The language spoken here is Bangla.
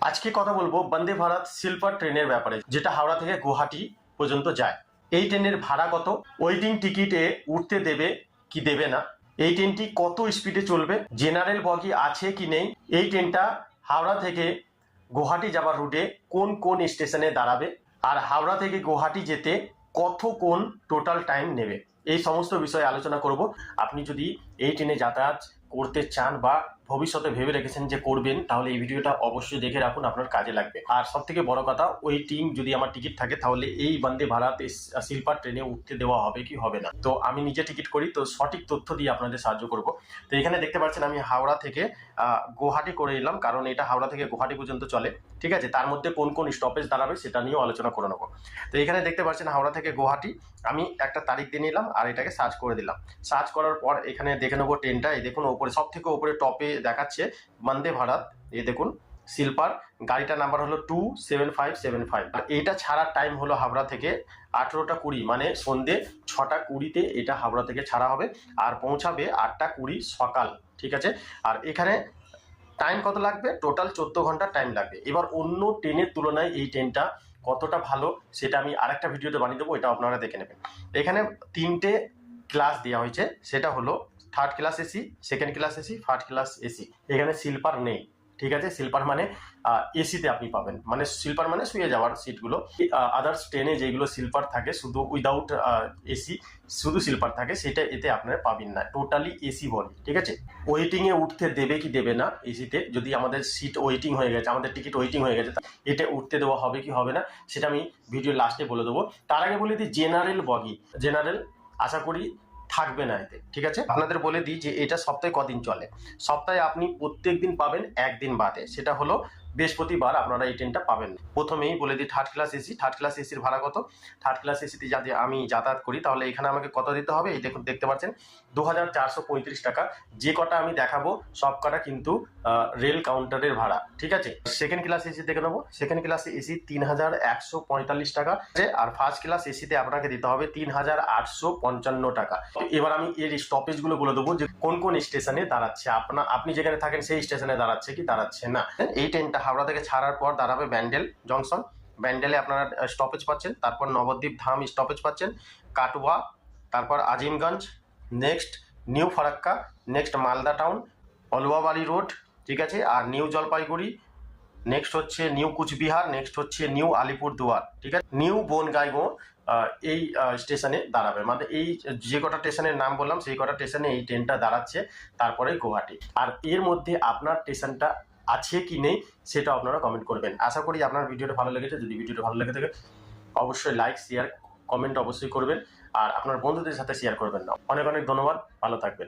আজকে কথা বলবো বন্দে ভারত স্লিপার ট্রেনের ব্যাপারে, যেটা হাওড়া থেকে গুয়াহাটি পর্যন্ত যায়। এই ট্রেনের ভাড়া কত, ওয়েটিং টিকিটে উঠতে দেবে কি দেবে না, এই ট্রেনটি কত স্পিডে চলবে, জেনারেল বগি আছে কি নেই, এই ট্রেনটা হাওড়া থেকে গুয়াহাটি যাবার রুটে কোন কোন স্টেশনে দাঁড়াবে, আর হাওড়া থেকে গুয়াহাটি যেতে কতক্ষণ টোটাল টাইম নেবে, এই সমস্ত বিষয়ে আলোচনা করব। আপনি যদি এই ট্রেনে যাতায়াত করতে চান বা ভবিষ্যতে ভেবে রেখেছেন যে করবেন, তাহলে এই ভিডিওটা অবশ্যই দেখে রাখুন, আপনার কাজে লাগবে। আর সব থেকে বড় কথা, ওয়েটিং যদি আমার টিকিট থাকে তাহলে এই বন্দে ভারত স্লিপার ট্রেনে উঠতে দেওয়া হবে কি হবে না। তো আমি নিজে টিকিট করি, তো সঠিক তথ্য দিয়ে আপনাদের সাহায্য করব। তো এখানে দেখতে পাচ্ছেন আমি হাওড়া থেকে গুয়াহাটি করে নিলাম, কারণ এটা হাওড়া থেকে গুয়াহাটি পর্যন্ত চলে। ঠিক আছে, তার মধ্যে কোন কোন স্টপেজ দাঁড়াবে সেটা নিয়েও আলোচনা করে নেবো। তো এখানে দেখতে পাচ্ছেন হাওড়া থেকে গুয়াহাটি, আমি একটা তারিখ দিয়ে নিলাম আর এটাকে সার্চ করে দিলাম। সার্চ করার পর এখানে দেখে নেবো ট্রেনটা। এই দেখুন ওপরে সব থেকে ওপরে টপে দেখাচ্ছে বন্দে ভারত। এই দেখুন স্লিপার, গাড়িটার নাম্বার হলো 27575। আর এটা ছাড়ার টাইম হলো হাওড়া থেকে 18টা 20, মানে সন্ধ্যে 6টা 20-তে এটা হাওড়া থেকে ছাড়া হবে আর পৌঁছাবে 8টা 20 সকাল। ঠিক আছে, আর এখানে টাইম কত লাগবে, টোটাল 14 ঘন্টা টাইম লাগবে। এবার অন্য ট্রেনের তুলনায় এই ট্রেনটা কতটা ভালো সেটা আমি আরেকটা ভিডিওতে বানিয়ে দেবো, এটা আপনারা দেখে নেবেন। এখানে 3টে ক্লাস দেওয়া হয়েছে, সেটা হলো third class AC, second class AC, first class AC. এখানে স্লিপার নেই। ঠিক আছে, স্লিপার মানে এসিতে আপনি পাবেন, মানে স্লিপার মানে শুয়ে যাওয়ার সিটগুলো। আদার্স ট্রেনে যেগুলো স্লিপার থাকে শুধু উইদাউট এসি, শুধু স্লিপার থাকে, সেটা এতে আপনারা পাবেন না, টোটালি এসি বডি। ঠিক আছে, ওয়েটিংয়ে উঠতে দেবে কি দেবে না এসিতে, যদি আমাদের সিট ওয়েটিং হয়ে গেছে, আমাদের টিকিট ওয়েটিং হয়ে গেছে, এটা উঠতে দেওয়া হবে কি হবে না সেটা আমি ভিডিও লাস্টে বলে দেবো। তার আগে বলে দিই জেনারেল বগি, জেনারেল আশা করি থাকবে না এতে। ঠিক আছে, আপনাদের বলে দিই যে এটা সপ্তাহে কদিন চলে। সপ্তাহে আপনি প্রত্যেক দিন পাবেন একদিন বাদে, সেটা হলো বৃহস্পতিবার আপনারা এই ট্রেনটা পাবেন। প্রথমেই বলে দিই third class AC. Third class এসির ভাড়া কত, থার্ড ক্লাস এসিতে যাতে আমি যাতায়াত করি তাহলে এখানে আমাকে কত দিতে হবে, এই দেখুন দেখতে পাচ্ছেন 2435 টাকা। যে কটা আমি দেখাবো সব কটা কিন্তু রেল কাউন্টারের ভাড়া। ঠিক আছে, সেকেন্ড ক্লাস এসি দেখে নেবো। সেকেন্ড ক্লাস এসি 3145 টাকা, আর ফার্স্ট ক্লাস এসিতে আপনাকে দিতে হবে 3855 টাকা। এবার আমি এর স্টপেজ গুলো বলে দেবো যে কোন কোন স্টেশনে দাঁড়াচ্ছে, আপনি যেখানে থাকেন সেই স্টেশনে দাঁড়াচ্ছে কি দাঁড়াচ্ছে না। এই ট্রেনটা হাওড়া থেকে ছাড়ার পর দাঁড়াবে ব্যান্ডেল জংশন। ব্যান্ডেলে আপনারা স্টপেজ পাচ্ছেন, তারপর নবদ্বীপ ধাম স্টপেজ পাচ্ছেন, কাটুয়া, তারপর Azimganj, next new Farakka, next Malda town, Aluabari road. ঠিক আছে, আর নিউ জলপাইগুড়ি, নেক্সট হচ্ছে নিউ কুচবিহার, নেক্সট হচ্ছে নিউ আলিপুরদুয়ার। ঠিক আছে, নিউ বনগাইগাঁও এই স্টেশনে দাঁড়াবে, মানে এই যে কটা স্টেশনের নাম বললাম সেই কটা স্টেশনে এই ট্রেনটা দাঁড়াচ্ছে, তারপরে গুয়াহাটি। আর এর মধ্যে আপনার স্টেশনটা আছে কি নেই সেটা আপনারা কমেন্ট করবেন। আশা করি আপনার ভিডিওটা ভালো লেগেছে। যদি ভিডিওটা ভালো লেগে থাকে অবশ্যই লাইক শেয়ার কমেন্ট অবশ্যই করবেন, আর আপনার বন্ধুদের সাথে শেয়ার করবেন না। অনেক অনেক ধন্যবাদ, ভালো থাকবেন।